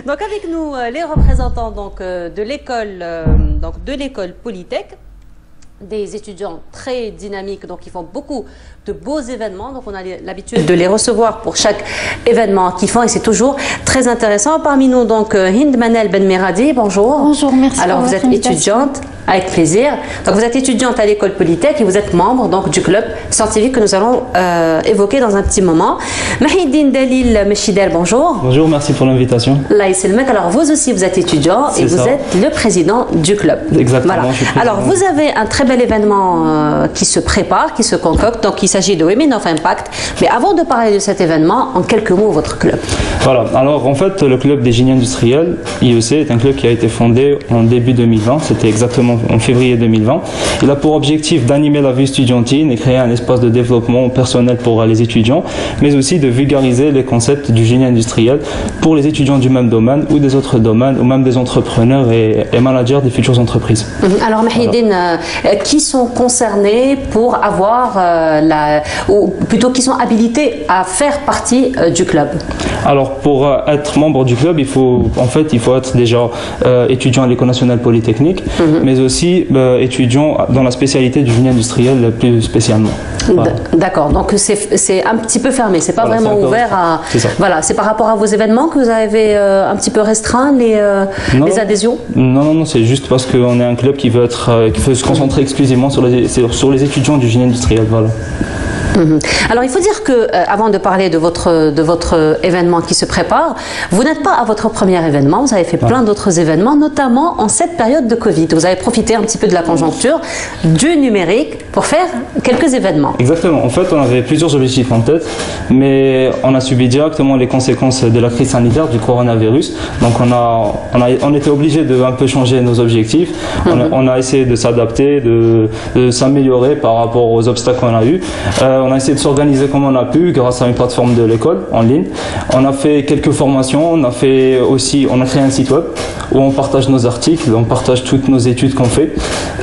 Donc avec nous les représentants de l'école Polytech, des étudiants très dynamiques, donc ils font beaucoup de beaux événements, donc on a l'habitude de les recevoir pour chaque événement qu'ils font et c'est toujours très intéressant. Parmi nous donc Hind Manel Ben Meradi, bonjour. Bonjour, merci. Alors vous êtes étudiante, avec plaisir. Donc vous êtes étudiante à l'école Polytech et vous êtes membre donc du club scientifique que nous allons évoquer dans un petit moment. Mahidine Dalil Meshidel, bonjour. Bonjour, merci pour l'invitation. Là, c'est le mec. Alors vous aussi vous êtes étudiant et vous êtes le président du club. Exactement. Voilà. Alors vous avez un très bel événement qui se prépare, qui se concocte. Donc il s'agit de Women of Impact. Mais avant de parler de cet événement, en quelques mots, votre club. Voilà. Alors en fait, le club des génies industriels, IEC, est un club qui a été fondé en début 2020. C'était exactement en février 2020. Il a pour objectif d'animer la vie estudiantine et créer un espace de développement personnel pour les étudiants, mais aussi de vulgariser les concepts du génie industriel pour les étudiants du même domaine ou des autres domaines, ou même des entrepreneurs et managers des futures entreprises. Alors Mahidine, qui sont concernés pour avoir ou plutôt qui sont habilités à faire partie du club? Alors pour être membre du club, il faut être déjà étudiant à l'École nationale polytechnique, mais aussi étudiant dans la spécialité du génie industriel plus spécialement. Voilà. D'accord, donc c'est un petit peu fermé, c'est pas vraiment ouvert à... Voilà, c'est par rapport à vos événements que vous avez un petit peu restreint les adhésions? Non, c'est juste parce qu'on est un club qui veut se concentrer exclusivement sur les étudiants du génie industriel, voilà. Alors il faut dire que avant de parler de votre événement qui se prépare, vous n'êtes pas à votre premier événement, vous avez fait plein d'autres événements, notamment en cette période de Covid. Vous avez profité un petit peu de la conjoncture, du numérique, pour faire quelques événements. Exactement. En fait, on avait plusieurs objectifs en tête, mais on a subi directement les conséquences de la crise sanitaire du coronavirus. Donc on était obligé de un peu changer nos objectifs. On a essayé de s'adapter, de s'améliorer par rapport aux obstacles qu'on a eus. On a essayé de s'organiser comme on a pu grâce à une plateforme de l'école en ligne. On a fait quelques formations, on a créé un site web où on partage nos articles, on partage toutes nos études qu'on fait.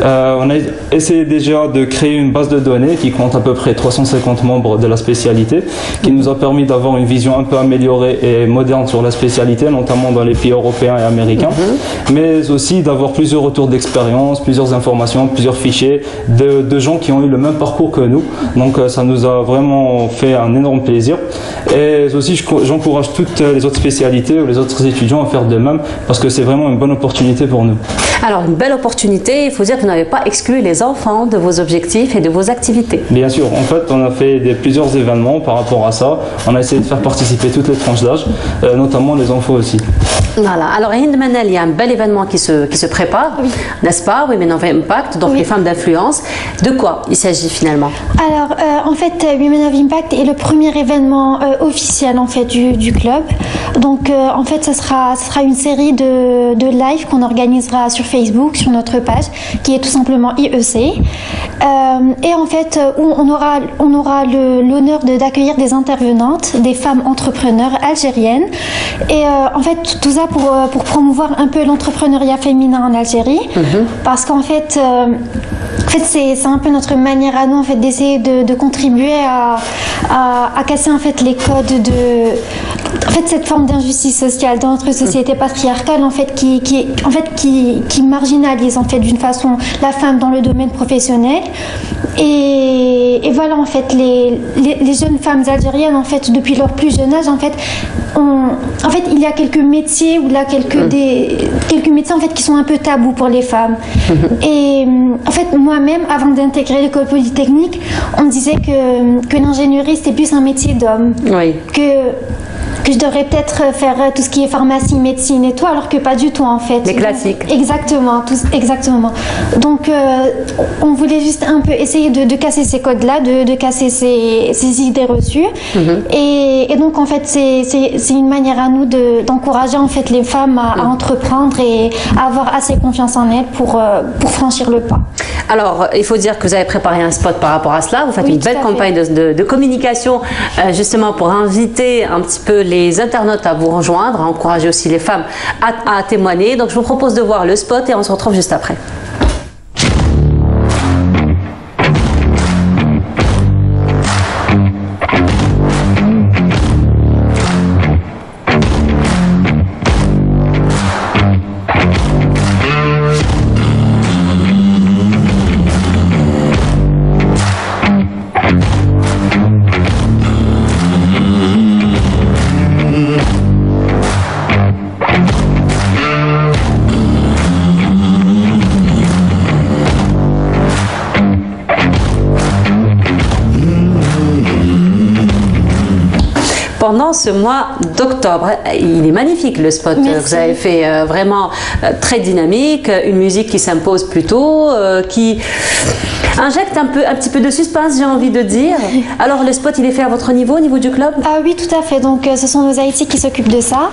On a essayé déjà de créer une base de données qui compte à peu près 350 membres de la spécialité, qui nous a permis d'avoir une vision un peu améliorée et moderne sur la spécialité, notamment dans les pays européens et américains, mais aussi d'avoir plusieurs retours d'expérience, plusieurs informations, plusieurs fichiers de gens qui ont eu le même parcours que nous. Donc ça nous a vraiment fait un énorme plaisir. Et aussi, j'encourage toutes les autres spécialités ou les autres étudiants à faire de même parce que c'est vraiment une bonne opportunité pour nous. Alors, une belle opportunité, il faut dire que vous n'avez pas exclu les enfants de vos objectifs et de vos activités. Bien sûr, en fait, on a fait plusieurs événements par rapport à ça. On a essayé de faire participer toutes les tranches d'âge, notamment les enfants aussi. Voilà. Alors, Hind Manel, il y a un bel événement qui se prépare, n'est-ce pas? Women of Impact, donc les femmes d'influence. De quoi il s'agit finalement? Alors, en fait, Women of Impact est le premier événement officiel en fait du club. Donc, en fait, ce sera une série de lives qu'on organisera sur Facebook, sur notre page, qui est tout simplement IEC. Et en fait, où on aura l'honneur d'accueillir des intervenantes, des femmes entrepreneurs algériennes. Et en fait, tout ça pour promouvoir un peu l'entrepreneuriat féminin en Algérie, parce qu'en fait, c'est un peu notre manière à nous en fait d'essayer de contribuer à casser en fait les codes cette forme d'injustice sociale dans notre société patriarcale en fait qui marginalise en fait d'une façon la femme dans le domaine professionnel. Et voilà, en fait, les jeunes femmes algériennes, en fait, depuis leur plus jeune âge, en fait, il y a quelques métiers ou là quelques métiers en fait qui sont un peu tabous pour les femmes. Et en fait, moi-même, avant d'intégrer l'école polytechnique, on me disait que l'ingénierie c'était plus un métier d'homme, que je devrais peut-être faire tout ce qui est pharmacie, médecine et tout, alors que pas du tout en fait. Les classiques. Exactement, exactement. Donc on voulait juste un peu essayer de casser ces codes-là, de casser ces idées reçues. Et donc en fait c'est une manière à nous d'encourager en fait les femmes à entreprendre et à avoir assez confiance en elles pour franchir le pas. Alors, il faut dire que vous avez préparé un spot par rapport à cela. Vous faites une belle campagne de communication justement pour inviter un petit peu les internautes à vous rejoindre, à encourager aussi les femmes à témoigner. Donc, je vous propose de voir le spot et on se retrouve juste après. pendant ce mois d'octobre. Il est magnifique le spot que vous avez fait, vraiment très dynamique, une musique qui s'impose plutôt, qui injecte un petit peu de suspense, j'ai envie de dire. Alors le spot, il est fait à votre niveau, au niveau du club? Ah oui, tout à fait. Donc ce sont nos IT qui s'occupent de ça.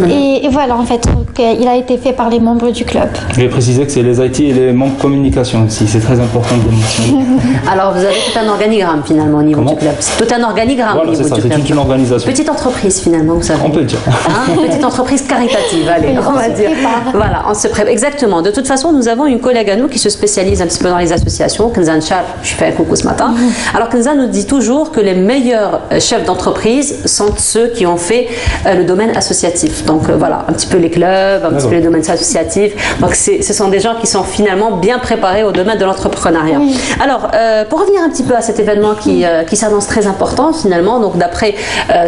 Et voilà, en fait, donc, il a été fait par les membres du club. Je vais préciser que c'est les IT et les membres communication aussi, c'est très important de le mentionner. Alors vous avez tout un organigramme finalement au niveau du club. C'est tout un organigramme au niveau du club. C'est une organisation. Petite entreprise finalement, vous savez. On peut le dire. Hein, petite entreprise caritative, allez, on va dire. Voilà, on se prépare. Exactement. De toute façon, nous avons une collègue à nous qui se spécialise un petit peu dans les associations, Kenza Char, je fais un coucou ce matin. Alors Kenza nous dit toujours que les meilleurs chefs d'entreprise sont ceux qui ont fait le domaine associatif. Donc voilà, un petit peu les clubs, un petit peu les domaines associatifs. Donc ce sont des gens qui sont finalement bien préparés au domaine de l'entrepreneuriat. Alors, pour revenir un petit peu à cet événement qui s'annonce très important finalement, donc d'après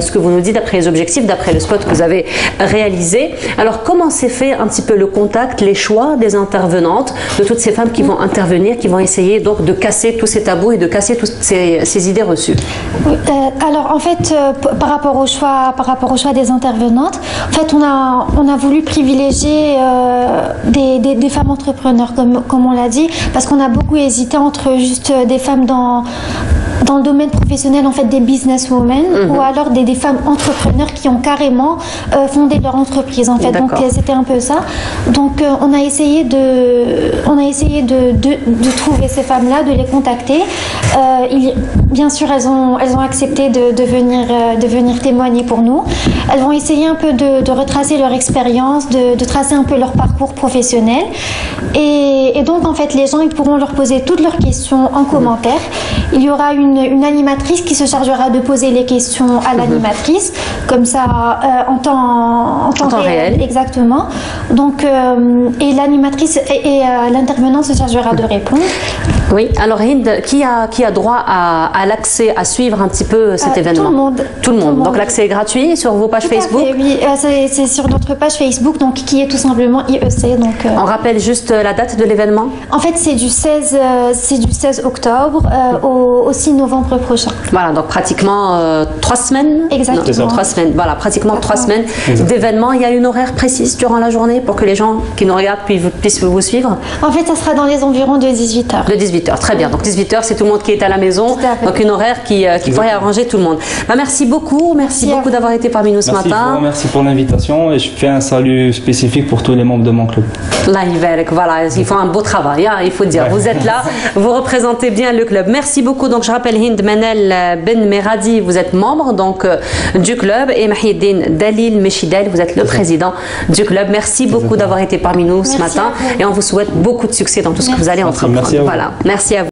ce que vous nous dites, d'après les objectifs, d'après le spot que vous avez réalisé, alors comment s'est fait un petit peu le contact, les choix des intervenantes, de toutes ces femmes qui vont intervenir, qui vont essayer donc de casser tous ces tabous et de casser toutes ces idées reçues? Alors en fait, par rapport au choix des intervenantes, en fait on a voulu privilégier des femmes entrepreneurs comme on l'a dit, parce qu'on a beaucoup hésité entre juste des femmes dans le domaine professionnel, en fait, des businesswomen, ou alors des femmes entrepreneurs qui ont carrément fondé leur entreprise, en fait. Donc c'était un peu ça. Donc on a essayé de trouver ces femmes-là, de les contacter. Bien sûr, elles ont accepté de venir témoigner pour nous. Elles vont essayer un peu de retracer leur expérience, de tracer un peu leur parcours professionnel. Et donc, en fait, les gens, ils pourront leur poser toutes leurs questions en commentaire. Il y aura une animatrice qui se chargera de poser les questions à l'animatrice, comme ça, en temps réel. Exactement. Donc, et l'animatrice et l'intervenant se chargera de répondre. Oui, alors Hind, qui a droit à l'accès, à suivre un petit peu cet événement? Tout le monde. Donc l'accès est gratuit sur vos pages Facebook? Oui, c'est sur notre page Facebook, donc qui est tout simplement IEC. Donc, on rappelle juste la date de l'événement? En fait, c'est du 16 octobre au 6 novembre prochain. Voilà, donc pratiquement 3 semaines. Exactement. 3 semaines, voilà, pratiquement 3 semaines d'événements. Il y a une horaire précise durant la journée pour que les gens qui nous regardent puissent vous suivre? En fait, ça sera dans les environs de 18h. De 18h, très bien. Donc 18h, c'est tout le monde qui est à la maison. Donc une horaire qui pourrait arranger tout le monde. Merci beaucoup. Merci beaucoup d'avoir été parmi nous ce matin. Merci pour l'invitation et je fais un salut spécifique pour tous les membres de mon club. Voilà, ils font un beau travail, hein, il faut dire. Vous êtes là, vous représentez bien le club. Merci beaucoup. Donc je rappelle Hind Manel Ben Meradi, vous êtes membre donc du club, et Mahieddine Dalil Meshidel, vous êtes le président du club. Merci beaucoup d'avoir été parmi nous ce matin et on vous souhaite beaucoup de succès dans tout ce que vous allez entreprendre. Voilà, merci à vous.